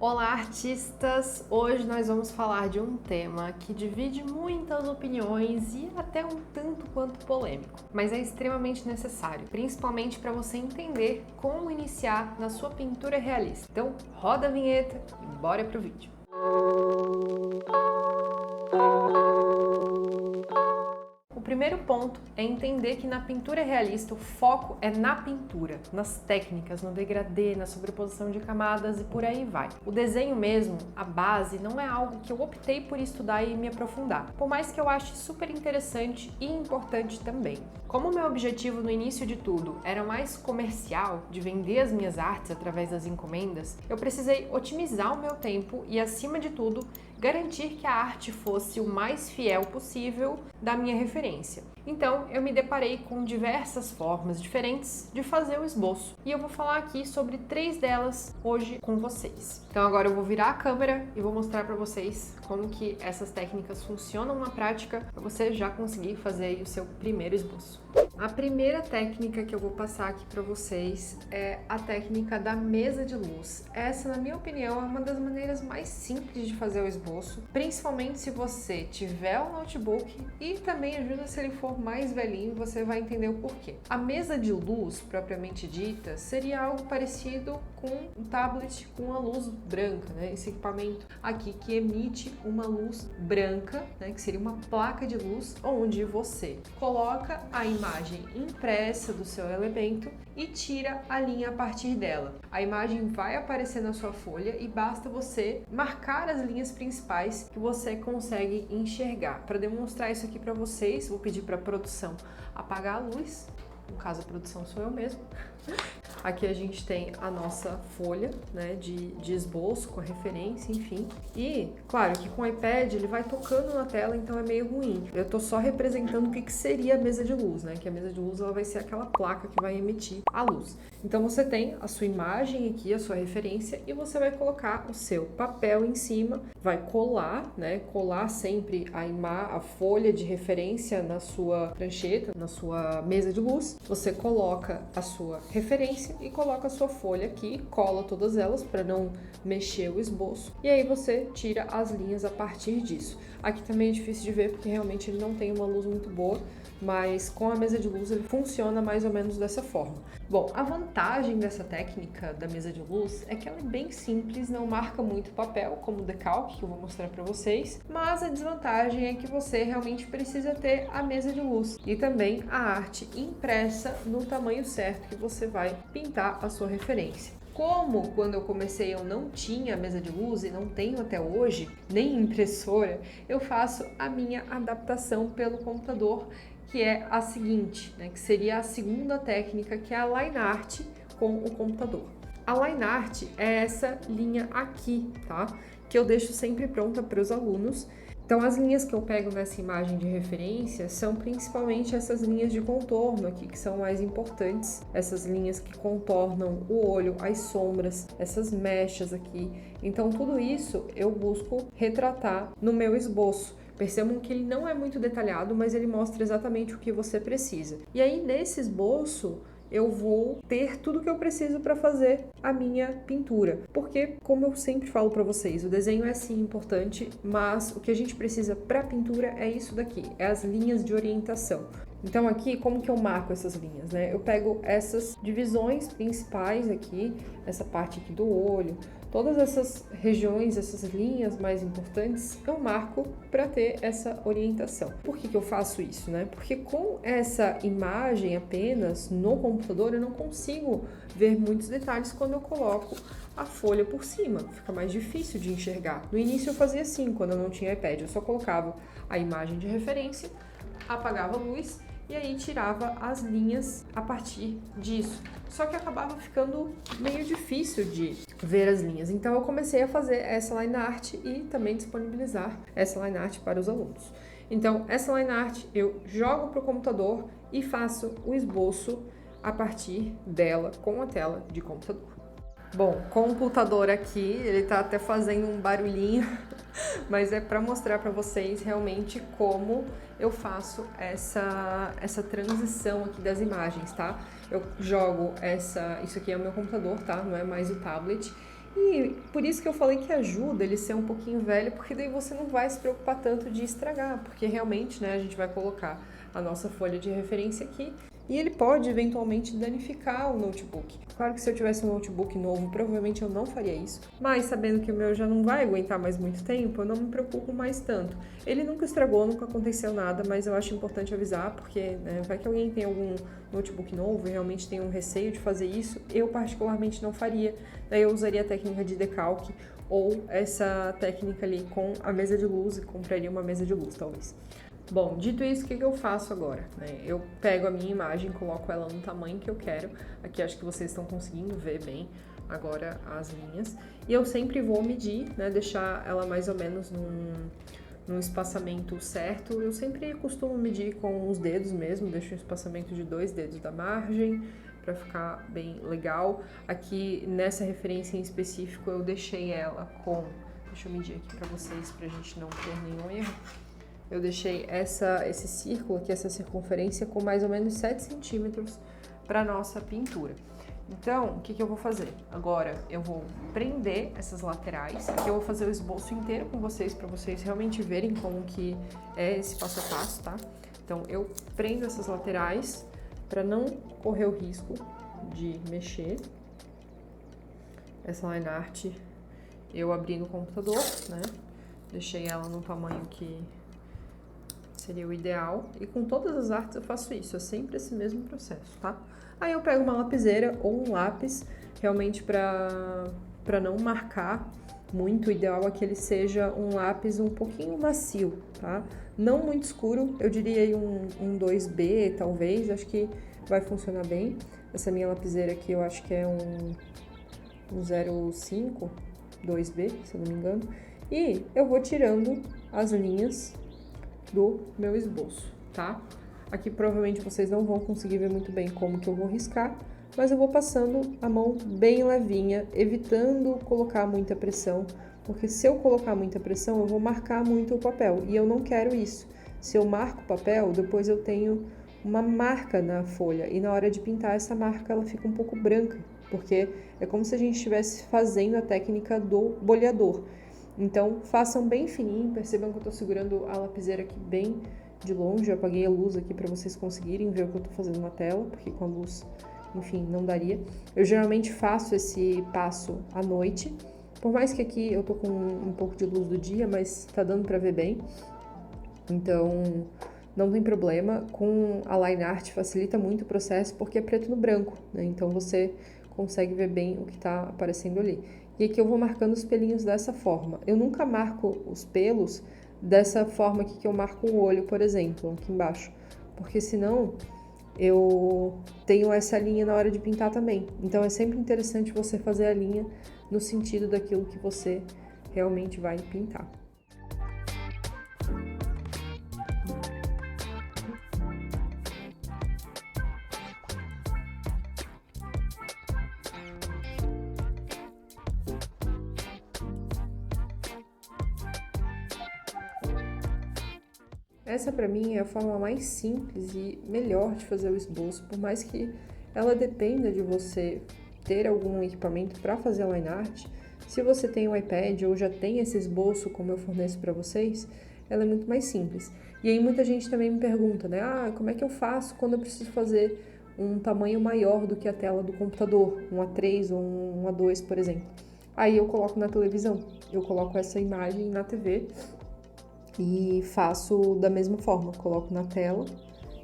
Olá, artistas! Hoje nós vamos falar de um tema que divide muitas opiniões e até um tanto quanto polêmico, mas é extremamente necessário, principalmente para você entender como iniciar na sua pintura realista. Então, roda a vinheta e bora pro vídeo! O primeiro ponto é entender que na pintura realista o foco é na pintura, nas técnicas, no degradê, na sobreposição de camadas e por aí vai. O desenho mesmo, a base, não é algo que eu optei por estudar e me aprofundar, por mais que eu ache super interessante e importante também. Como o meu objetivo no início de tudo era mais comercial, de vender as minhas artes através das encomendas, eu precisei otimizar o meu tempo e, acima de tudo, garantir que a arte fosse o mais fiel possível da minha referência. Então, eu me deparei com diversas formas diferentes de fazer o esboço e eu vou falar aqui sobre 3 delas hoje com vocês. Então, agora eu vou virar a câmera e vou mostrar para vocês como que essas técnicas funcionam na prática para você já conseguir fazer aí o seu primeiro esboço. A primeira técnica que eu vou passar aqui para vocês é a técnica da mesa de luz. Essa, na minha opinião, é uma das maneiras mais simples de fazer o esboço, principalmente se você tiver um notebook, e também ajuda se ele for mais velhinho, você vai entender o porquê. A mesa de luz, propriamente dita, seria algo parecido com um tablet com a luz branca, né? Esse equipamento aqui que emite uma luz branca, né? Que seria uma placa de luz onde você coloca a imagem impressa do seu elemento e tira a linha a partir dela. A imagem vai aparecer na sua folha e basta você marcar as linhas principais que você consegue enxergar. Para demonstrar isso aqui para vocês, vou pedir para a produção apagar a luz. No caso, a produção sou eu mesmo. Aqui a gente tem a nossa folha, né, de esboço com a referência, enfim. E, claro, que com o iPad ele vai tocando na tela, então é meio ruim. Eu tô só representando o que seria a mesa de luz, né? Que a mesa de luz ela vai ser aquela placa que vai emitir a luz. Então você tem a sua imagem aqui, a sua referência, e você vai colocar o seu papel em cima, vai colar, né? Colar sempre a folha de referência na sua prancheta, na sua mesa de luz. Você coloca a sua referência e coloca a sua folha aqui, cola todas elas para não mexer o esboço, e aí você tira as linhas a partir disso. Aqui também é difícil de ver porque realmente ele não tem uma luz muito boa, mas com a mesa de luz ele funciona mais ou menos dessa forma. Bom, a vantagem dessa técnica da mesa de luz é que ela é bem simples, não marca muito papel, como o decalque que eu vou mostrar para vocês, mas a desvantagem é que você realmente precisa ter a mesa de luz e também a arte impressa no tamanho certo que você vai pintar a sua referência. Como quando eu comecei eu não tinha mesa de luz e não tenho até hoje, nem impressora, eu faço a minha adaptação pelo computador, que é a seguinte, né, que seria a segunda técnica, que é a line art com o computador. A line art é essa linha aqui, tá? Que eu deixo sempre pronta para os alunos. Então, as linhas que eu pego nessa imagem de referência são principalmente essas linhas de contorno aqui, que são mais importantes. Essas linhas que contornam o olho, as sombras, essas mechas aqui. Então, tudo isso eu busco retratar no meu esboço. Percebam que ele não é muito detalhado, mas ele mostra exatamente o que você precisa. E aí, nesse esboço, eu vou ter tudo que eu preciso para fazer a minha pintura. Porque, como eu sempre falo para vocês, o desenho é sim importante, mas o que a gente precisa para a pintura é isso daqui, é as linhas de orientação. Então aqui, como que eu marco essas linhas, né? Eu pego essas divisões principais aqui, essa parte aqui do olho, todas essas regiões, essas linhas mais importantes, eu marco para ter essa orientação. Por que eu faço isso, né? Porque com essa imagem apenas no computador, eu não consigo ver muitos detalhes quando eu coloco a folha por cima, fica mais difícil de enxergar. No início eu fazia assim, quando eu não tinha iPad, eu só colocava a imagem de referência, apagava a luz e aí tirava as linhas a partir disso. Só que acabava ficando meio difícil de ver as linhas. Então eu comecei a fazer essa line art e também disponibilizar essa line art para os alunos. Então essa line art eu jogo para o computador e faço o esboço a partir dela com a tela de computador. Bom, o computador aqui, ele tá até fazendo um barulhinho, mas é para mostrar para vocês realmente como eu faço essa transição aqui das imagens, tá? Eu jogo isso aqui é o meu computador, tá? Não é mais o tablet. E por isso que eu falei que ajuda ele ser um pouquinho velho, porque daí você não vai se preocupar tanto de estragar, porque realmente, né, a gente vai colocar a nossa folha de referência aqui e ele pode eventualmente danificar o notebook. Claro que se eu tivesse um notebook novo, provavelmente eu não faria isso, mas sabendo que o meu já não vai aguentar mais muito tempo, eu não me preocupo mais tanto. Ele nunca estragou, nunca aconteceu nada, mas eu acho importante avisar, porque né, vai que alguém tem algum notebook novo e realmente tem um receio de fazer isso, eu particularmente não faria. Daí eu usaria a técnica de decalque ou essa técnica ali com a mesa de luz, e compraria uma mesa de luz, talvez. Bom, dito isso, o que eu faço agora? Eu pego a minha imagem, coloco ela no tamanho que eu quero. Aqui acho que vocês estão conseguindo ver bem agora as linhas. E eu sempre vou medir, né, deixar ela mais ou menos num espaçamento certo. Eu sempre costumo medir com os dedos mesmo, deixo um espaçamento de 2 dedos da margem, para ficar bem legal. Aqui nessa referência em específico eu deixei ela com... Deixa eu medir aqui para vocês, pra gente não ter nenhum erro. Eu deixei esse círculo aqui, essa circunferência, com mais ou menos 7 centímetros para nossa pintura. Então, o que eu vou fazer? Agora eu vou prender essas laterais, aqui eu vou fazer o esboço inteiro com vocês, para vocês realmente verem como que é esse passo a passo, tá? Então, eu prendo essas laterais para não correr o risco de mexer. Essa line art eu abri no computador, né? Deixei ela no tamanho que seria o ideal. E com todas as artes eu faço isso, é sempre esse mesmo processo, tá? Aí eu pego uma lapiseira ou um lápis, realmente para não marcar muito, o ideal é que ele seja um lápis um pouquinho macio, tá? Não muito escuro, eu diria aí um 2B, talvez, acho que vai funcionar bem. Essa minha lapiseira aqui eu acho que é um 05, 2B, se eu não me engano. E eu vou tirando as linhas do meu esboço, tá? Aqui provavelmente vocês não vão conseguir ver muito bem como que eu vou riscar, mas eu vou passando a mão bem levinha, evitando colocar muita pressão, porque se eu colocar muita pressão, eu vou marcar muito o papel, e eu não quero isso. Se eu marco o papel, depois eu tenho uma marca na folha, e na hora de pintar essa marca ela fica um pouco branca, porque é como se a gente estivesse fazendo a técnica do boleador. Então, façam bem fininho, percebam que eu tô segurando a lapiseira aqui bem de longe, eu apaguei a luz aqui para vocês conseguirem ver o que eu tô fazendo na tela, porque com a luz, enfim, não daria. Eu geralmente faço esse passo à noite, por mais que aqui eu tô com um pouco de luz do dia, mas tá dando para ver bem, então não tem problema. Com a line art facilita muito o processo, porque é preto no branco, né? Então você consegue ver bem o que tá aparecendo ali. E aqui eu vou marcando os pelinhos dessa forma. Eu nunca marco os pelos dessa forma aqui que eu marco o olho, por exemplo, aqui embaixo. Porque senão eu tenho essa linha na hora de pintar também. Então é sempre interessante você fazer a linha no sentido daquilo que você realmente vai pintar. Essa para mim é a forma mais simples e melhor de fazer o esboço, por mais que ela dependa de você ter algum equipamento para fazer a line art. Se você tem um iPad ou já tem esse esboço como eu forneço para vocês, ela é muito mais simples. E aí muita gente também me pergunta, né? Como é que eu faço quando eu preciso fazer um tamanho maior do que a tela do computador, um A3 ou um A2, por exemplo? Aí eu coloco na televisão, eu coloco essa imagem na TV e faço da mesma forma, coloco na tela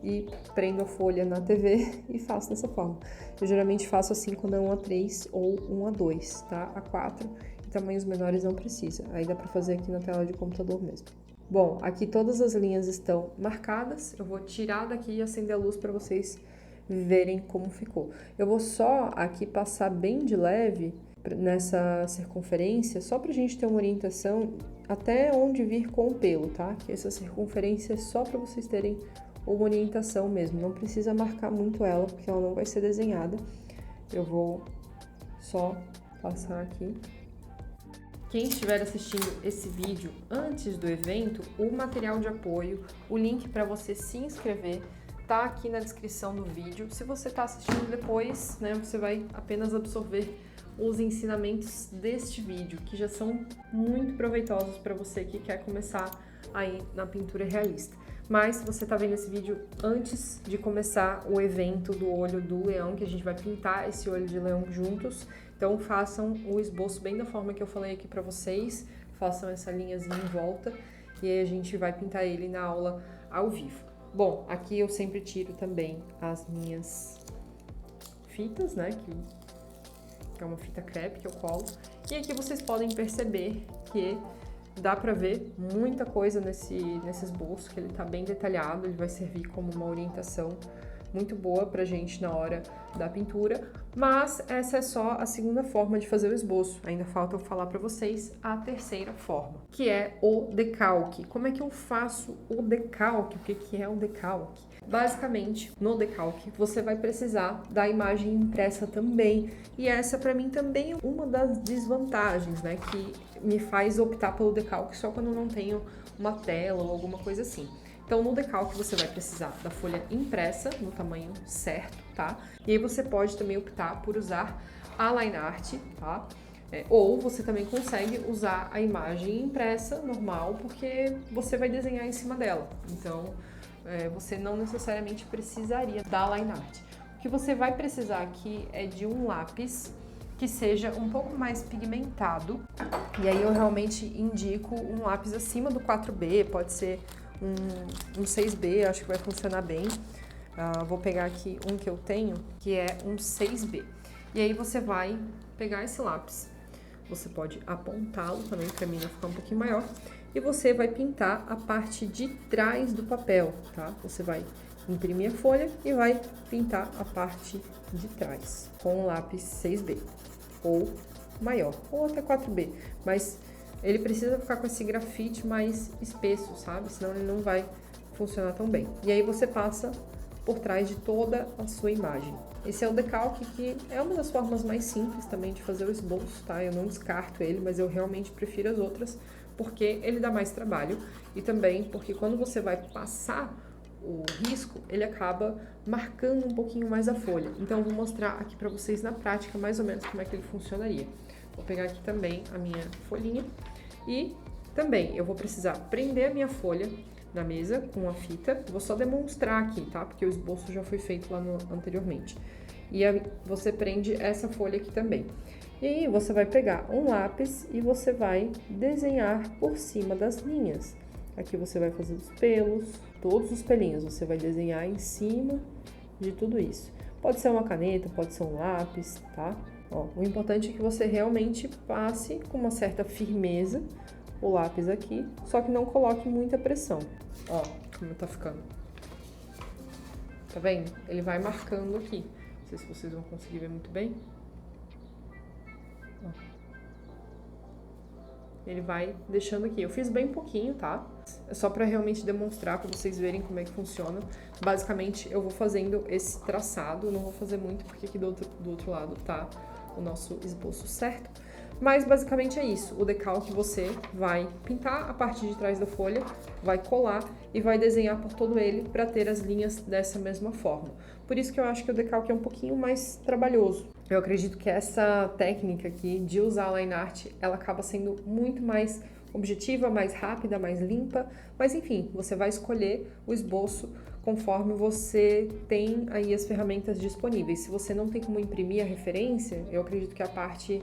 e prendo a folha na TV e faço dessa forma. Eu geralmente faço assim quando é um A3 ou um A2, tá? A4, em tamanhos menores não precisa, aí dá pra fazer aqui na tela de computador mesmo. Bom, aqui todas as linhas estão marcadas, eu vou tirar daqui e acender a luz para vocês verem como ficou. Eu vou só aqui passar bem de leve nessa circunferência, só pra gente ter uma orientação até onde vir com o pelo, tá? Que essa circunferência é só para vocês terem uma orientação mesmo, não precisa marcar muito ela, porque ela não vai ser desenhada. Eu vou só passar aqui. Quem estiver assistindo esse vídeo antes do evento, o material de apoio, o link para você se inscrever, tá aqui na descrição do vídeo. Se você está assistindo depois, né, você vai apenas absorver os ensinamentos deste vídeo, que já são muito proveitosos para você que quer começar aí na pintura realista. Mas se você está vendo esse vídeo antes de começar o evento do olho do leão, que a gente vai pintar esse olho de leão juntos, então façam o esboço bem da forma que eu falei aqui para vocês, façam essa linhazinha em volta e aí a gente vai pintar ele na aula ao vivo. Bom, aqui eu sempre tiro também as minhas fitas, né, que é uma fita crepe que eu colo, e aqui vocês podem perceber que dá pra ver muita coisa nesse esboço, que ele tá bem detalhado, ele vai servir como uma orientação muito boa pra gente na hora da pintura, mas essa é só a segunda forma de fazer o esboço. Ainda falta eu falar pra vocês a terceira forma, que é o decalque. Como é que eu faço o decalque? O que é o decalque? Basicamente, no decalque, você vai precisar da imagem impressa também, e essa pra mim também é uma das desvantagens, né, que me faz optar pelo decalque só quando eu não tenho uma tela ou alguma coisa assim. Então, no decalque você vai precisar da folha impressa no tamanho certo, tá? E aí você pode também optar por usar a line art, tá? Ou você também consegue usar a imagem impressa normal, porque você vai desenhar em cima dela. Então, você não necessariamente precisaria da line art. O que você vai precisar aqui é de um lápis que seja um pouco mais pigmentado. E aí eu realmente indico um lápis acima do 4B, pode ser um 6B, acho que vai funcionar bem. Vou pegar aqui um que eu tenho, que é um 6B. E aí você vai pegar esse lápis, você pode apontá-lo também para mim ficar um pouquinho maior, e você vai pintar a parte de trás do papel, tá? Você vai imprimir a folha e vai pintar a parte de trás com o lápis 6B, ou maior, ou até 4B, mas ele precisa ficar com esse grafite mais espesso, sabe? Senão ele não vai funcionar tão bem. E aí você passa por trás de toda a sua imagem. Esse é o decalque, que é uma das formas mais simples também de fazer o esboço, tá? Eu não descarto ele, mas eu realmente prefiro as outras, porque ele dá mais trabalho e também porque quando você vai passar o risco, ele acaba marcando um pouquinho mais a folha. Então eu vou mostrar aqui pra vocês na prática mais ou menos como é que ele funcionaria. Vou pegar aqui também a minha folhinha e também eu vou precisar prender a minha folha na mesa com a fita. Vou só demonstrar aqui, tá? Porque o esboço já foi feito lá anteriormente. E aí você prende essa folha aqui também. E aí você vai pegar um lápis e você vai desenhar por cima das linhas. Aqui você vai fazer os pelos, todos os pelinhos, você vai desenhar em cima de tudo isso. Pode ser uma caneta, pode ser um lápis, tá? Ó, o importante é que você realmente passe com uma certa firmeza o lápis aqui, só que não coloque muita pressão. Ó, como tá ficando. Tá vendo? Ele vai marcando aqui. Não sei se vocês vão conseguir ver muito bem. Ó. Ele vai deixando aqui. Eu fiz bem pouquinho, tá? É só pra realmente demonstrar, pra vocês verem como é que funciona. Basicamente, eu vou fazendo esse traçado. Eu não vou fazer muito, porque aqui do outro lado tá o nosso esboço certo. Mas basicamente é isso. O decalque você vai pintar a parte de trás da folha, vai colar e vai desenhar por todo ele para ter as linhas dessa mesma forma. Por isso que eu acho que o decalque é um pouquinho mais trabalhoso. Eu acredito que essa técnica aqui de usar a line art, ela acaba sendo muito mais objetiva, mais rápida, mais limpa. Mas enfim, você vai escolher o esboço conforme você tem aí as ferramentas disponíveis. Se você não tem como imprimir a referência, eu acredito que a parte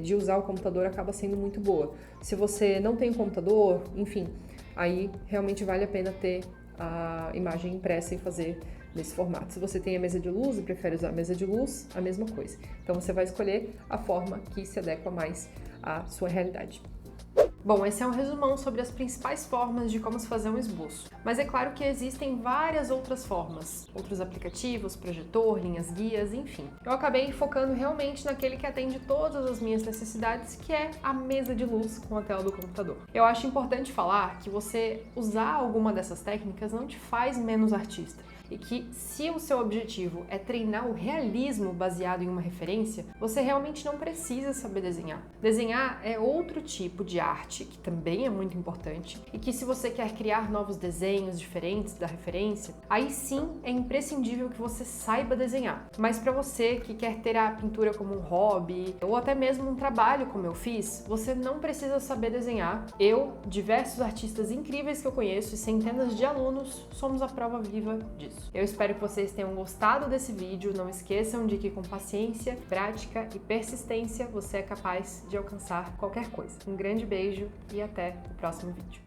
de usar o computador acaba sendo muito boa. Se você não tem um computador, enfim, aí realmente vale a pena ter a imagem impressa e fazer nesse formato. Se você tem a mesa de luz e prefere usar a mesa de luz, a mesma coisa. Então você vai escolher a forma que se adequa mais à sua realidade. Bom, esse é um resumão sobre as principais formas de como se fazer um esboço. Mas é claro que existem várias outras formas, outros aplicativos, projetor, linhas guias, enfim. Eu acabei focando realmente naquele que atende todas as minhas necessidades, que é a mesa de luz com a tela do computador. Eu acho importante falar que você usar alguma dessas técnicas não te faz menos artista. e que se o seu objetivo é treinar o realismo baseado em uma referência, você realmente não precisa saber desenhar. Desenhar é outro tipo de arte, que também é muito importante, e que se você quer criar novos desenhos diferentes da referência, aí sim é imprescindível que você saiba desenhar. Mas para você que quer ter a pintura como um hobby, ou até mesmo um trabalho como eu fiz, você não precisa saber desenhar. Eu, diversos artistas incríveis que eu conheço e centenas de alunos, somos a prova viva disso. Eu espero que vocês tenham gostado desse vídeo. Não esqueçam de que com paciência, prática e persistência você é capaz de alcançar qualquer coisa. Um grande beijo e até o próximo vídeo.